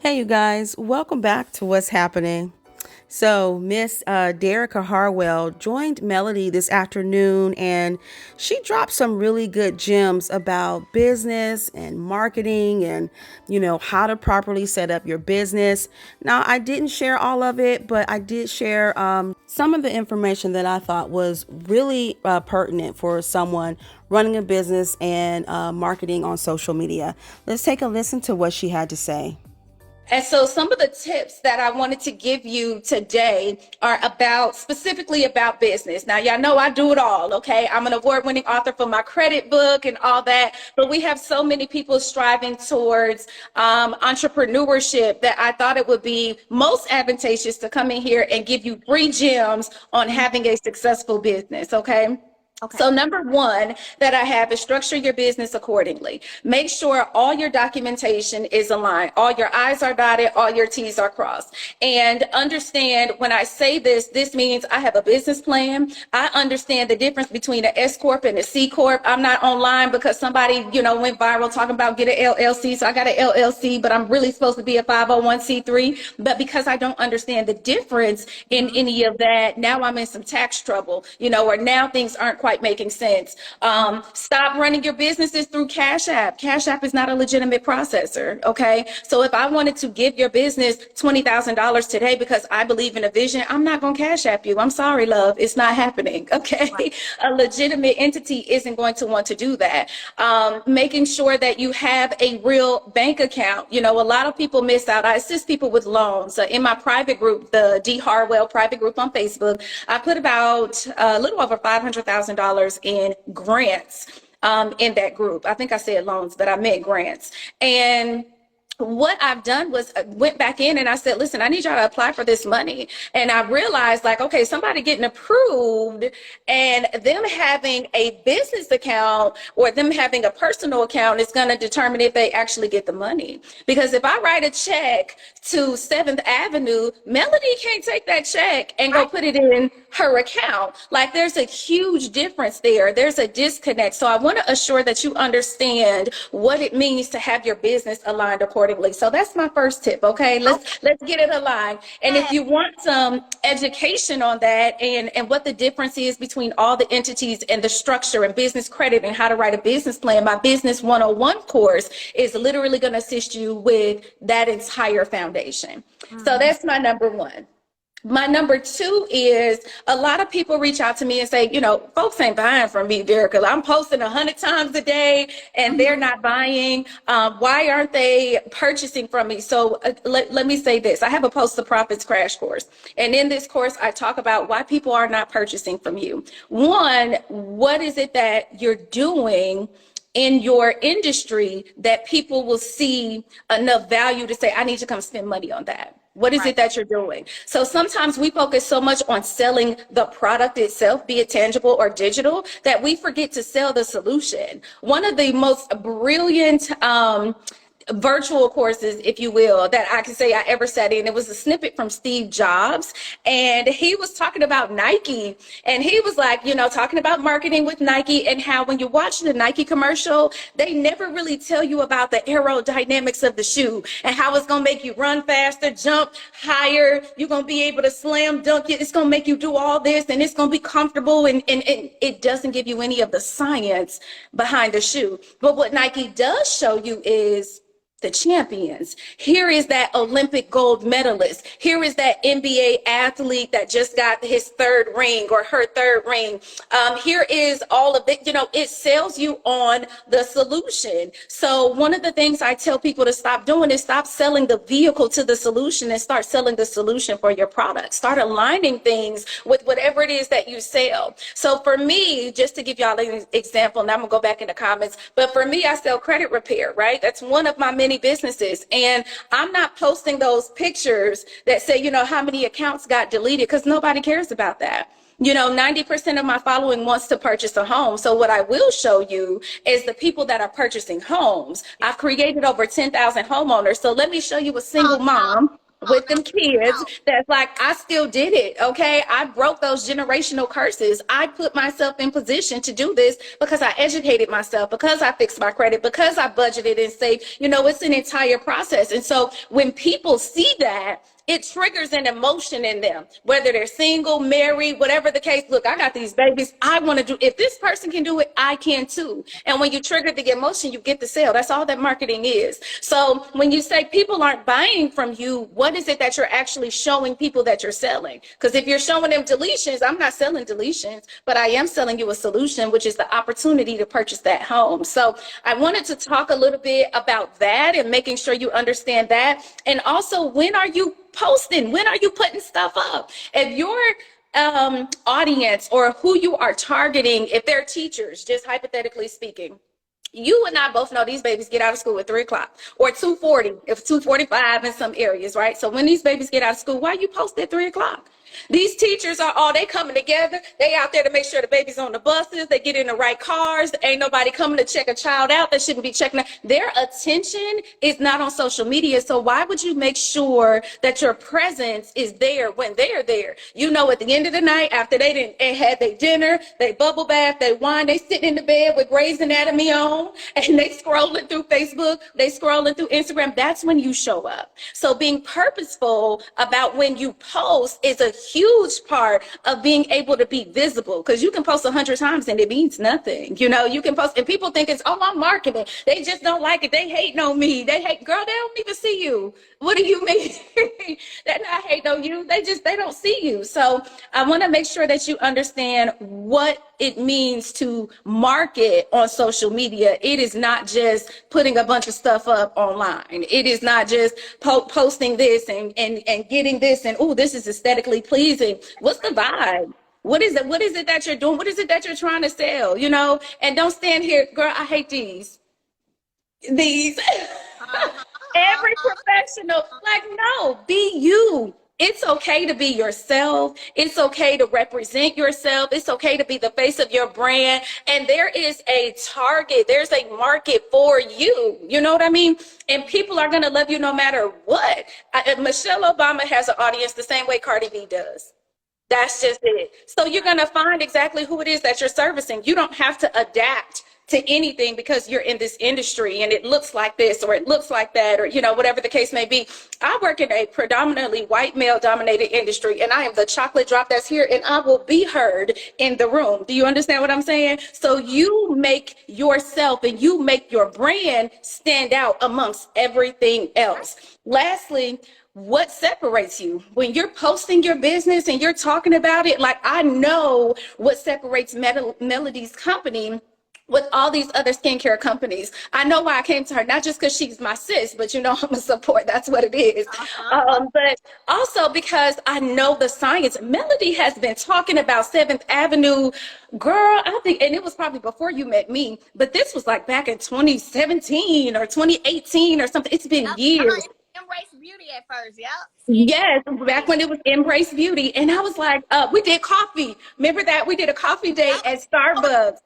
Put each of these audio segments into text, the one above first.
Hey, you guys, welcome back to What's Happening. So, Miss Derricka Harwell joined Melody this afternoon and she dropped some really good gems about business and marketing and, how to properly set up your business. Now, I didn't share all of it, but I did share some of the information that I thought was really pertinent for someone running a business and marketing on social media. Let's take a listen to what she had to say. And so some of the tips that I wanted to give you today are specifically about business. Now, y'all know I do it all, okay? I'm an award-winning author for my credit book and all that, but we have so many people striving towards entrepreneurship that I thought it would be most advantageous to come in here and give you free gems on having a successful business, okay? Okay. So number one that I have is structure your business accordingly. Make sure all your documentation is aligned. All your I's are dotted, all your T's are crossed. And understand when I say this, this means I have a business plan. I understand the difference between an S Corp and a C Corp. I'm not online because somebody, went viral talking about get an LLC. So I got an LLC, but I'm really supposed to be a 501c3. But because I don't understand the difference in any of that, now I'm in some tax trouble, or now things aren't quite making sense. Stop running your businesses through Cash App. Cash App is not a legitimate processor. Okay. So if I wanted to give your business $20,000 today because I believe in a vision, I'm not going to Cash App you. I'm sorry, love. It's not happening. Okay. Right. A legitimate entity isn't going to want to do that. Making sure that you have a real bank account. A lot of people miss out. I assist people with loans. In my private group, the D Harwell private group on Facebook, I put about a little over $500,000 in grants in that group. I think I said loans, but I meant grants. And what I've done was went back in and I said, listen, I need y'all to apply for this money. And I realized okay, somebody getting approved and them having a business account or them having a personal account is going to determine if they actually get the money. Because if I write a check to 7th Avenue, Melody can't take that check and go put it in her account. There's a huge difference there. There's a disconnect. So I want to assure that you understand what it means to have your business aligned accordingly. So that's my first tip. Okay. Let's get it aligned. And if you want some education on that and what the difference is between all the entities and the structure and business credit and how to write a business plan, my business 101 course is literally going to assist you with that entire foundation. So that's my number one. My number two is a lot of people reach out to me and say, folks ain't buying from me, Derricka. I'm posting 100 times a day and they're not buying. Why aren't they purchasing from me? So let me say this. I have a Post to Profits crash course. And in this course, I talk about why people are not purchasing from you. One, what is it that you're doing in your industry that people will see enough value to say, I need to come spend money on that? What is it that you're doing? So sometimes we focus so much on selling the product itself, be it tangible or digital, that we forget to sell the solution. One of the most brilliant virtual courses, if you will, that I can say I ever sat in. It was a snippet from Steve Jobs, and he was talking about Nike, and he was talking about marketing with Nike and how when you watch the Nike commercial, they never really tell you about the aerodynamics of the shoe and how it's going to make you run faster, jump higher. You're going to be able to slam dunk it. It's going to make you do all this, and it's going to be comfortable, and it doesn't give you any of the science behind the shoe. But what Nike does show you is the champions. Here is that Olympic gold medalist. Here is that NBA athlete that just got his third ring or her third ring. Here is all of it. It sells you on the solution. So one of the things I tell people to stop doing is stop selling the vehicle to the solution and start selling the solution for your product. Start aligning things with whatever it is that you sell. So for me, just to give y'all an example, and I'm gonna go back in the comments, but for me, I sell credit repair, right? That's one of my many businesses. And I'm not posting those pictures that say, how many accounts got deleted, because nobody cares about that. 90% of my following wants to purchase a home. So what I will show you is the people that are purchasing homes. I've created over 10,000 homeowners. So let me show you a single mom with them kids that's like, I still did it. Okay. I broke those generational curses. I put myself in position to do this because I educated myself, because I fixed my credit, because I budgeted and saved. It's an entire process. And so when people see that, it triggers an emotion in them, whether they're single, married, whatever the case. Look, I got these babies. I want to do, if this person can do it, I can too. And when you trigger the emotion, you get the sale. That's all that marketing is. So when you say people aren't buying from you, what is it that you're actually showing people that you're selling? Because if you're showing them deletions, I'm not selling deletions, but I am selling you a solution, which is the opportunity to purchase that home. So I wanted to talk a little bit about that and making sure you understand that. And also, when are you posting? When are you putting stuff up? If your audience or who you are targeting, if they're teachers, just hypothetically speaking, you and I both know these babies get out of school at 3:00 or 2:40, if 2:45 in some areas, right? So when these babies get out of school, why you post at 3:00? These teachers are all, they coming together. They out there to make sure the baby's on the buses. They get in the right cars. Ain't nobody coming to check a child out that shouldn't be checking out. Their attention is not on social media. So why would you make sure that your presence is there when they're there? At the end of the night, after they had their dinner, they bubble bath, they wine, they sitting in the bed with Grey's Anatomy on, and they scrolling through Facebook, they scrolling through Instagram. That's when you show up. So being purposeful about when you post is a huge part of being able to be visible, because you can post 100 times and it means nothing. You can post and people think it's, oh, I'm marketing. They just don't like it. They hating on me. They hate, girl, they don't even see you. What do you mean? They're not hating on you. They don't see you. So I want to make sure that you understand what it means to market on social media. It is not just putting a bunch of stuff up online. It is not just posting this and getting this and, oh, this is aesthetically pleasing. What's the vibe? What is it? What is it that you're doing? What is it that you're trying to sell? And don't stand here, girl, I hate these. Every professional, like, no, be you. It's okay to be yourself. It's okay to represent yourself. It's okay to be the face of your brand. And there is a target. There's a market for you. You know what I mean? And people are going to love you no matter what. Michelle Obama has an audience the same way Cardi B does. That's just it. So you're going to find exactly who it is that you're servicing. You don't have to adapt to anything because you're in this industry and it looks like this or it looks like that, or whatever the case may be. I work in a predominantly white male dominated industry, and I am the chocolate drop that's here, and I will be heard in the room. Do you understand what I'm saying? So you make yourself and you make your brand stand out amongst everything else. Lastly, what separates you when you're posting your business and you're talking about it? Like, I know what separates Melody's company with all these other skincare companies. I know why I came to her, not just because she's my sis, but I'm a support. That's what it is. But also because I know the science. Melody has been talking about 7th Avenue, girl, I think, and it was probably before you met me, but this was like back in 2017 or 2018 or something. It's been years. Embrace Beauty at first, yep. Yes, back when it was Embrace Beauty. And I was like, we did coffee. Remember that? We did a coffee date at Starbucks.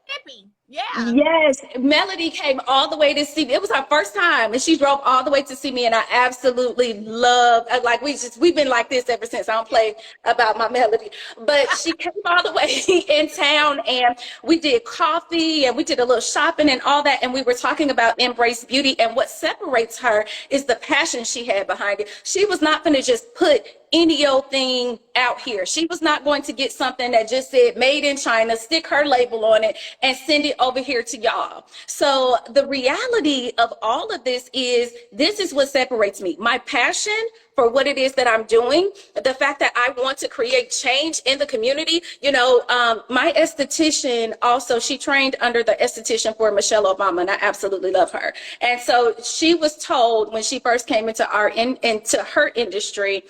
Yeah. Yes, Melody came all the way to see me. It was her first time, and she drove all the way to see me, and I absolutely loved. Like, we've been like this ever since. I don't play about my Melody, but she came all the way in town, and we did coffee, and we did a little shopping and all that, and we were talking about Embrace Beauty, and what separates her is the passion she had behind it. She was not going to just put any old thing out here. She was not going to get something that just said made in China, stick her label on it, and send it over here to y'all. So the reality of all of this is what separates me. My passion for what it is that I'm doing, the fact that I want to create change in the community. My esthetician also, she trained under the esthetician for Michelle Obama, and I absolutely love her. And so she was told when she first came into her industry,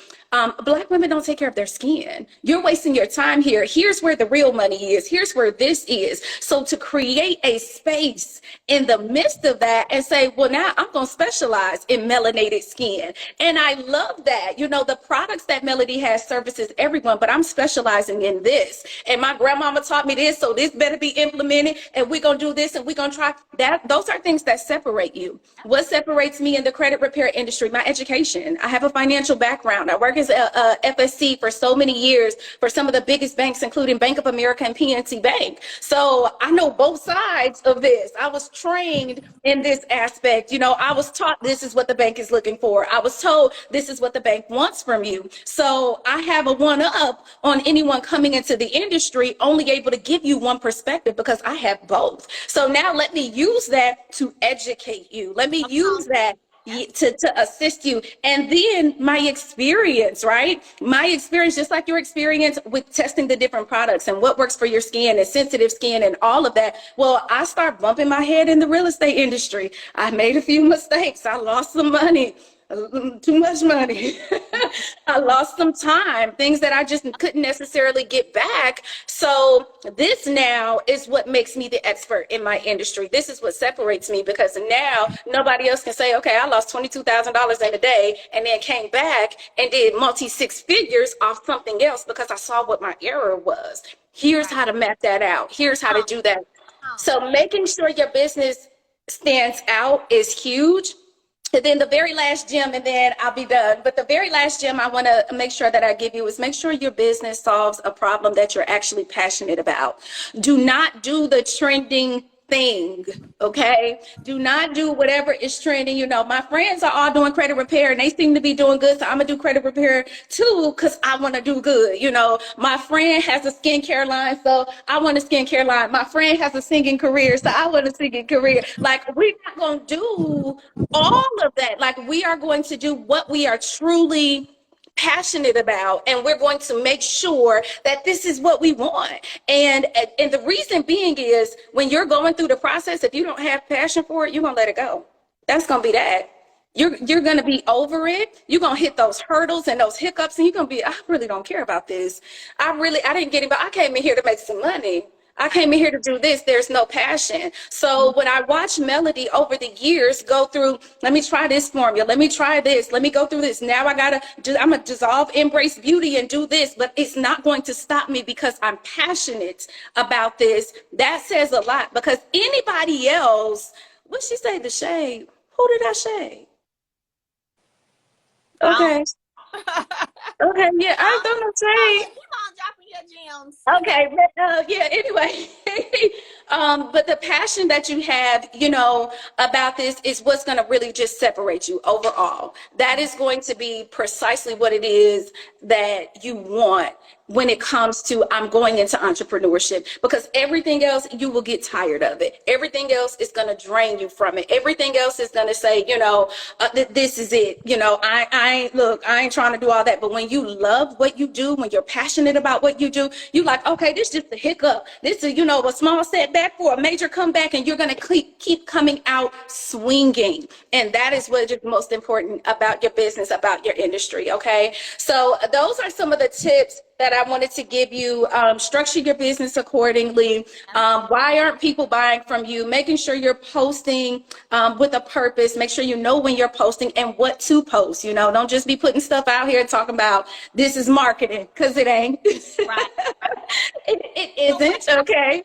Black women don't take care of their skin. You're wasting your time here. Here's where the real money is. Here's where this is. So to create a space in the midst of that and say, well, now I'm going to specialize in melanated skin. And I love love that. You know, the products that Melody has services everyone, but I'm specializing in this. And my grandmama taught me this, so this better be implemented. And we're going to do this and we're going to try that. Those are things that separate you. What separates me in the credit repair industry? My education. I have a financial background. I work as a FSC for so many years for some of the biggest banks, including Bank of America and PNC Bank. So I know both sides of this. I was trained in this aspect. You know, I was taught this is what the bank is looking for. I was told this is what the bank wants from you. So I have a one up on anyone coming into the industry, only able to give you one perspective because I have both. So now let me use that to educate you. Let me use that to assist you. And then my experience, right? My experience, just like your experience with testing the different products and what works for your skin and sensitive skin and all of that. Well, I start bumping my head in the real estate industry. I made a few mistakes. I lost some money. Too much money. I lost some time, things that I just couldn't necessarily get back. So this now is what makes me the expert in my industry. This is what separates me, because now nobody else can say, okay, I lost $22,000 in a day and then came back and did multi six figures off something else because I saw what my error was. Here's how to map that out. Here's how to do that. So making sure your business stands out is huge. And then the very last gem, and then I'll be done. But the very last gem I want to make sure that I give you is make sure your business solves a problem that you're actually passionate about. Do not do the trending thing, okay? Do not do whatever is trending. You know, my friends are all doing credit repair and they seem to be doing good, so I'm gonna do credit repair too because I want to do good. You know, my friend has a skincare line, so I want a skincare line. My friend has a singing career, so I want a singing career. Like, we're not gonna do all of that. Like, we are going to do what we are truly passionate about, and we're going to make sure that this is what we want. And the reason being is when you're going through the process, if you don't have passion for it, you're gonna let it go. That's gonna be that. You're gonna be over it. You're gonna hit those hurdles and those hiccups, and you're gonna be, I really don't care about this. I didn't get it, but I came in here to make some money. I came in here to do this. There's no passion. So when I watch Melody over the years go through, let me try this formula. Let me try this. Let me go through this. Now I'm going to dissolve, embrace beauty and do this, but it's not going to stop me because I'm passionate about this. That says a lot, because anybody else, what she say, the shade? Who did I shade? Okay. Okay, yeah, I don't know. Say. Keep on dropping your gems. Okay, but yeah, anyway. But the passion that you have, you know, about this is what's going to really just separate you overall. That is going to be precisely what it is that you want when it comes to I'm going into entrepreneurship, because everything else, you will get tired of it. Everything else is going to drain you from it. Everything else is going to say, you know, this is it. You know, I ain't trying to do all that. But when you love what you do, when you're passionate about what you do, you like, okay, this is just a hiccup. This is, you know, a small setback for a major comeback, and you're going to keep coming out swinging. And that is what is most important about your business, about your industry. Okay. So those are some of the tips that I wanted to give you. Structure your business accordingly. Why aren't people buying from you? Making sure you're posting with a purpose. Make sure you know when you're posting and what to post. You know, don't just be putting stuff out here and talking about this is marketing, because it ain't. Right. It isn't, okay?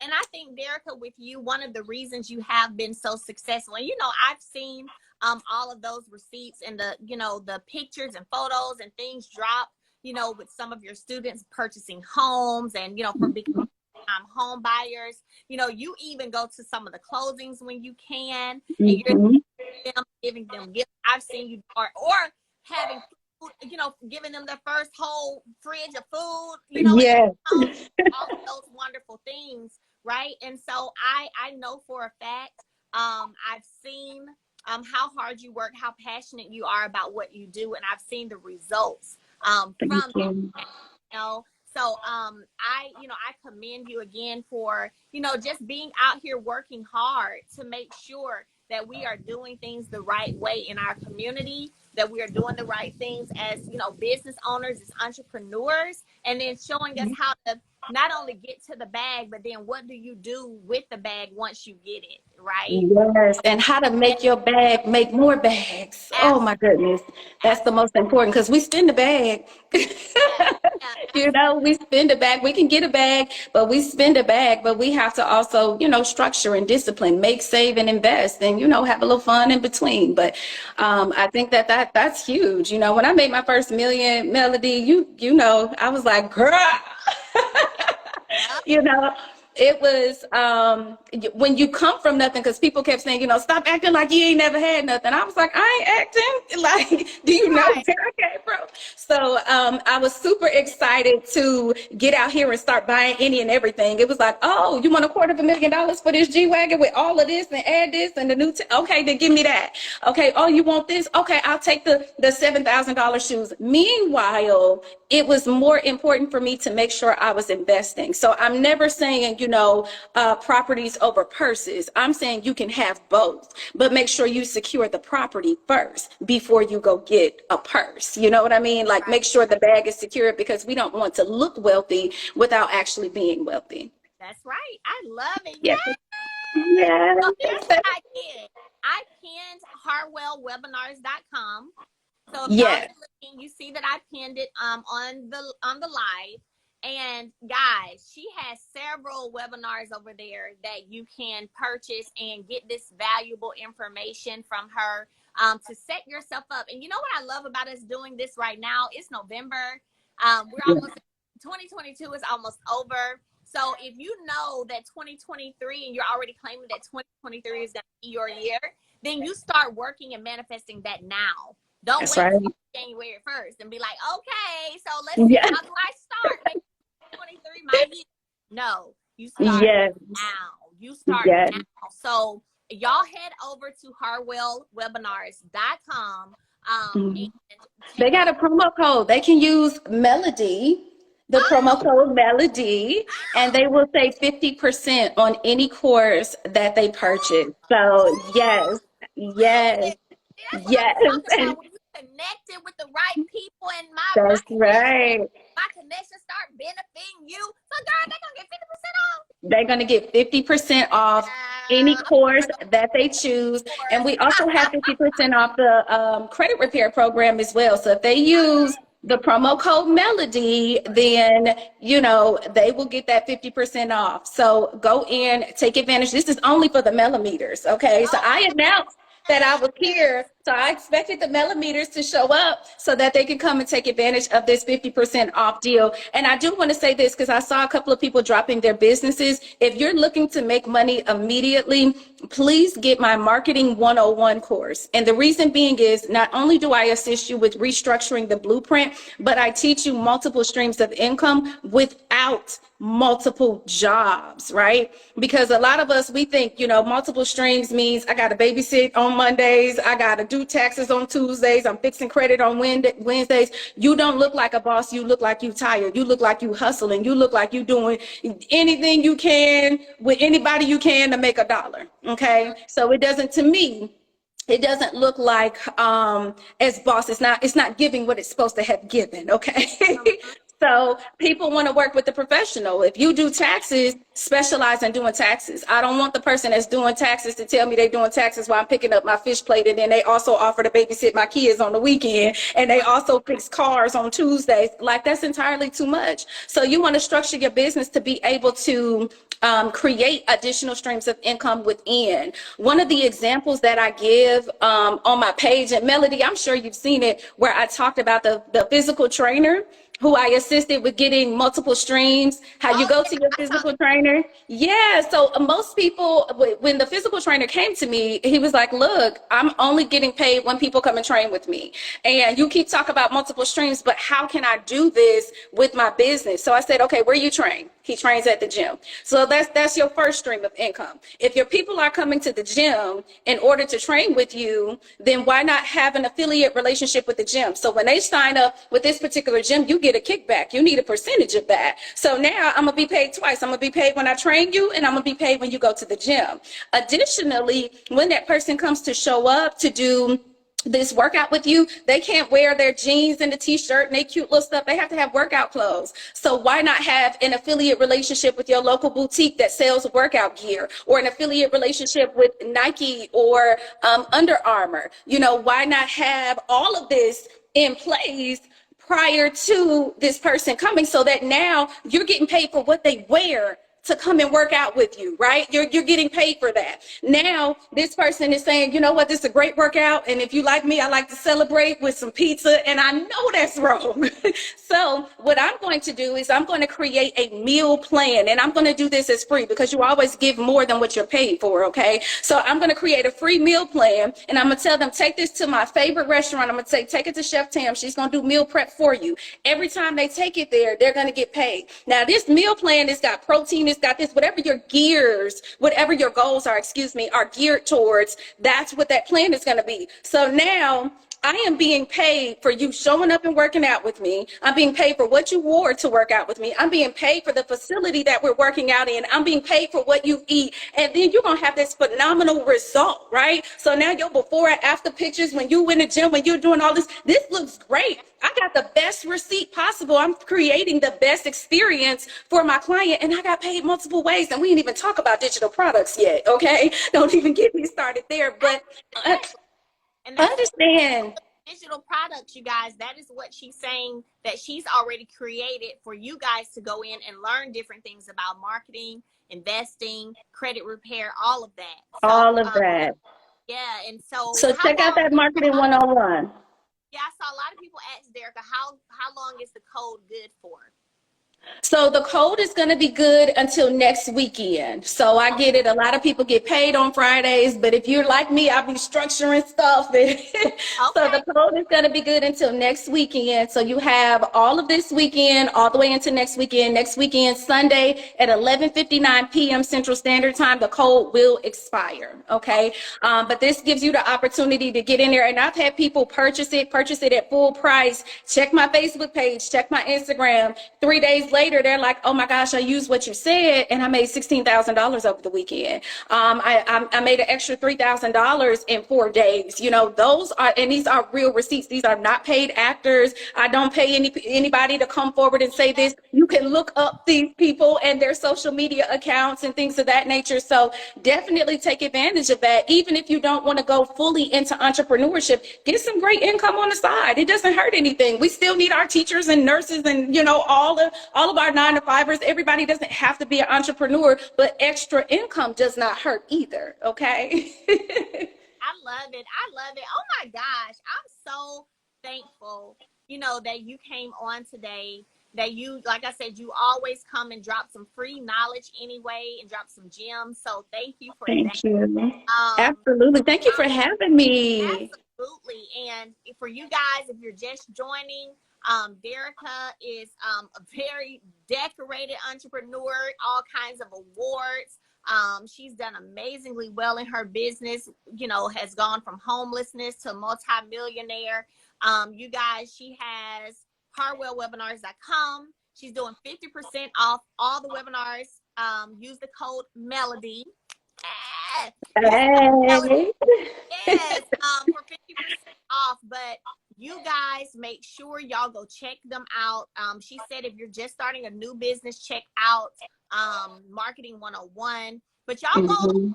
And I think, Derricka, with you, one of the reasons you have been so successful, and, you know, I've seen all of those receipts and the, you know, the pictures and photos and things drop, you know, with some of your students purchasing homes and, you know, for big home buyers. You know, you even go to some of the closings when you can, and you're giving them gifts. I've seen you, or having food, you know, giving them their first whole fridge of food, you know, Yeah. all of those wonderful things, right? And so I know for a fact, I've seen how hard you work, how passionate you are about what you do, and I've seen the results from that, you know. So I commend you again for, you know, just being out here working hard to make sure that we are doing things the right way in our community, that we are doing the right things as, you know, business owners, as entrepreneurs, and then showing us how to not only get to the bag, but then what do you do with the bag once you get it, right? Yes, and how to And make your bag make more bags. Oh my absolutely, goodness. That's the most important because we spend the bag. yeah, yeah, You know, we spend a bag. We can get a bag, but we spend a bag, but we have to also, structure and discipline, make, save, and invest, and, have a little fun in between. But I think that's huge. When I made my first million, Melody, I was like, girl. yeah. you know it was when you come from nothing, because people kept saying, stop acting like you ain't never had nothing. I was like, I ain't acting like, do you know Right. where I came from? So I was super excited to get out here and start buying any and everything. It was like, oh, you want $250,000 for this G-Wagon with all of this and add this and the new okay, then give me that. Okay, oh, you want this? Okay, I'll take the $7,000 shoes. Meanwhile, it was more important for me to make sure I was investing. So I'm never saying, properties over purses. I'm saying you can have both, but make sure you secure the property first before you go get a purse. You know what I mean? Like, make sure the bag is secure, because we don't want to look wealthy without actually being wealthy. That's right. I love it. Yes. Yes. So here's Yes. what I did. I pinned harwellwebinars.com. So if y'all Yes. are looking, you see that I pinned it on the live. And guys, she has several webinars over there that you can purchase and get this valuable information from her to set yourself up. And you know what I love about us doing this right now? It's November. We're almost 2022 is almost over. So if you know that 2023 and you're already claiming that 2023 is going to be your year, then you start working and manifesting that now. Don't That's wait right. till January 1st and be like, okay, so let's see, Yes. how do I start? Make 23 my year. No, you start Yes. now. You start Yes. now. So y'all head over to harwellwebinars.com and They check got out. a promo code. They can use Melody, the promo Oh, code Melody, and they will save 50% on any course that they purchase. So yes, yes, listen, that's what I'm yes. talking about. When you connected with the right people and my That's right. connection start benefiting you. So girl, they're gonna get 50% off. They're going to get 50% off any course that they choose. And we also have 50% off the credit repair program as well. So if they use the promo code Melody, then, they will get that 50% off. So go in, take advantage. This is only for the millimeters. Okay. So I announced that I was here. So I expected the millimeters to show up so that they can come and take advantage of this 50% off deal. And I do want to say this, because I saw a couple of people dropping their businesses. If you're looking to make money immediately, please get my Marketing 101 course. And the reason being is, not only do I assist you with restructuring the blueprint, but I teach you multiple streams of income without multiple jobs, right? Because a lot of us, we think, multiple streams means I got to babysit on Mondays, I got to do taxes on Tuesdays, I'm fixing credit on Wednesdays. You don't look like a boss. You look like you tired. You look like you hustling. You look like you doing anything you can with anybody you can to make a dollar. Okay. So it doesn't, to me, it doesn't look like as boss, it's not giving what it's supposed to have given. Okay. So people want to work with the professional. If you do taxes, specialize in doing taxes. I don't want the person that's doing taxes to tell me they're doing taxes while I'm picking up my fish plate, and then they also offer to babysit my kids on the weekend, and they also fix cars on Tuesdays. Like, that's entirely too much. So you want to structure your business to be able to create additional streams of income within. One of the examples that I give on my page, and Melody, I'm sure you've seen it, where I talked about the physical trainer who I assisted with getting multiple streams, how you Oh go yeah, to your I saw physical trainer. Yeah, so most people, when the physical trainer came to me, he was like, look, I'm only getting paid when people come and train with me. And you keep talking about multiple streams, but how can I do this with my business? So I said, okay, where you train? He trains at the gym. So that's your first stream of income. If your people are coming to the gym in order to train with you, then why not have an affiliate relationship with the gym? So when they sign up with this particular gym, you get a kickback. You need a percentage of that. So now I'm going to be paid twice. I'm going to be paid when I train you, and I'm going to be paid when you go to the gym. Additionally, when that person comes to show up to do this workout with you, they can't wear their jeans and the t-shirt and they cute little stuff. They have to have workout clothes. So why not have an affiliate relationship with your local boutique that sells workout gear, or an affiliate relationship with Nike or Under Armour? You know, why not have all of this in place prior to this person coming, so that now you're getting paid for what they wear to come and work out with you, right? You're getting paid for that. Now, this person is saying, you know what, this is a great workout, and if you like me, I like to celebrate with some pizza, and I know that's wrong. So what I'm going to do is I'm going to create a meal plan, and I'm going to do this as free, because you always give more than what you're paid for, okay? So I'm going to create a free meal plan, and I'm going to tell them, take this to my favorite restaurant. I'm going to say, take it to Chef Tam. She's going to do meal prep for you. Every time they take it there, they're going to get paid. Now, this meal plan has got protein, it's got this, whatever your gears, whatever your goals are, are geared towards, that's what that plan is going to be. So now I am being paid for you showing up and working out with me. I'm being paid for what you wore to work out with me. I'm being paid for the facility that we're working out in. I'm being paid for what you eat. And then you're going to have this phenomenal result, right? So now your before and after pictures, when you in the gym, when you're doing all this looks great. I got the best receipt possible. I'm creating the best experience for my client, and I got paid multiple ways. And we didn't even talk about digital products yet, okay? Don't even get me started there. But and that's understand. Digital products, you guys, that is what she's saying, that she's already created for you guys to go in and learn different things about marketing, investing, credit repair, all of that. So, all of that. Yeah, and so check out that marketing 101. Yeah, I saw a lot of people ask Derricka, how long is the code good for? So the code is going to be good until next weekend. So I get it. A lot of people get paid on Fridays, but if you're like me, I'll be structuring stuff. So the code is going to be good until next weekend. So you have all of this weekend, all the way into next weekend. Next weekend, Sunday at 11:59 p.m. Central Standard Time, the code will expire. Okay. But this gives you the opportunity to get in there. And I've had people purchase it at full price. Check my Facebook page, check my Instagram. 3 days later, they're like, oh my gosh, I used what you said and I made $16,000 over the weekend. I made an extra $3,000 in 4 days. You know, these are real receipts. These are not paid actors. I don't pay anybody to come forward and say this. You can look up these people and their social media accounts and things of that nature. So definitely take advantage of that. Even if you don't want to go fully into entrepreneurship, get some great income on the side. It doesn't hurt anything. We still need our teachers and nurses and, you know, all of our 9-to-5ers. Everybody doesn't have to be an entrepreneur, but extra income does not hurt either. Okay. I love it. Oh my gosh. I'm so thankful, you know, that you came on today, that you, like I said, you always come and drop some free knowledge anyway and drop some gems. So thank you for that. Thank you. Absolutely. Thank you for having me. Absolutely. And for you guys, if you're just joining, Derricka is a very decorated entrepreneur, all kinds of awards. She's done amazingly well in her business, you know, has gone from homelessness to multi-millionaire. You guys, she has harwellwebinars.com. She's doing 50% off all the webinars. Use the code MELODY. Hey. Yes, for 50% off. But you guys make sure y'all go check them out. She said if you're just starting a new business, check out Marketing 101. But y'all go over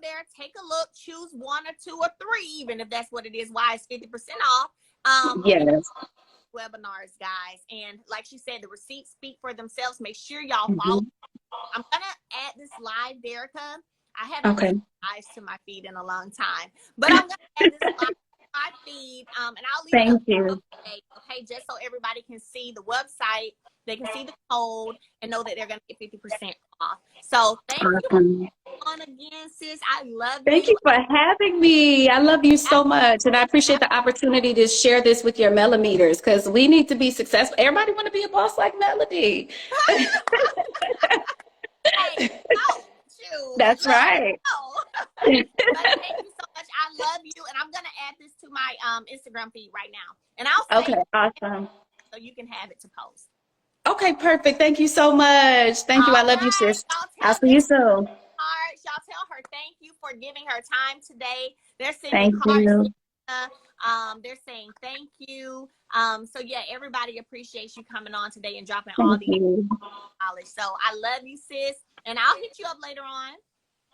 there, take a look, choose 1 or 2 or 3, even if that's what it is. Why it's 50% off. Yes. Webinars, guys. And like she said, the receipts speak for themselves. Make sure y'all follow. I'm gonna add this live, Derricka. I haven't added eyes to my feed in a long time, but I'm gonna add this live to my feed, and I'll leave Thank it you. Okay, just so everybody can see the website, they can see the code, and know that they're gonna get 50% off. So thank you on again, sis. I love you. Thank you for having me. I love you so much, and I appreciate the opportunity to share this with your Melometers, because we need to be successful. Everybody want to be a boss like Melody. Hey, that's right. But thank you so much. I love you, and I'm gonna add this to my Instagram feed right now, and I'll say awesome, so you can have it to post. Okay, perfect. Thank you so much. Thank you. I love you, sis. I'll see you soon. Y'all tell her thank you for giving her time today. They're sending hearts. They're saying thank you. So yeah, everybody appreciates you coming on today and dropping all Thank the you. knowledge. So I love you, sis, and I'll hit you up later on.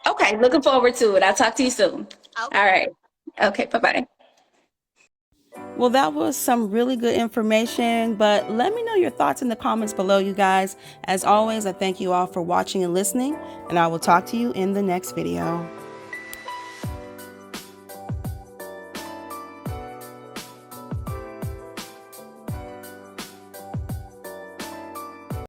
Okay, looking forward to it. I'll talk to you soon. All Okay. right. Okay, bye-bye. Well, that was some really good information, but let me know your thoughts in the comments below, you guys. As always, I thank you all for watching and listening, and I will talk to you in the next video.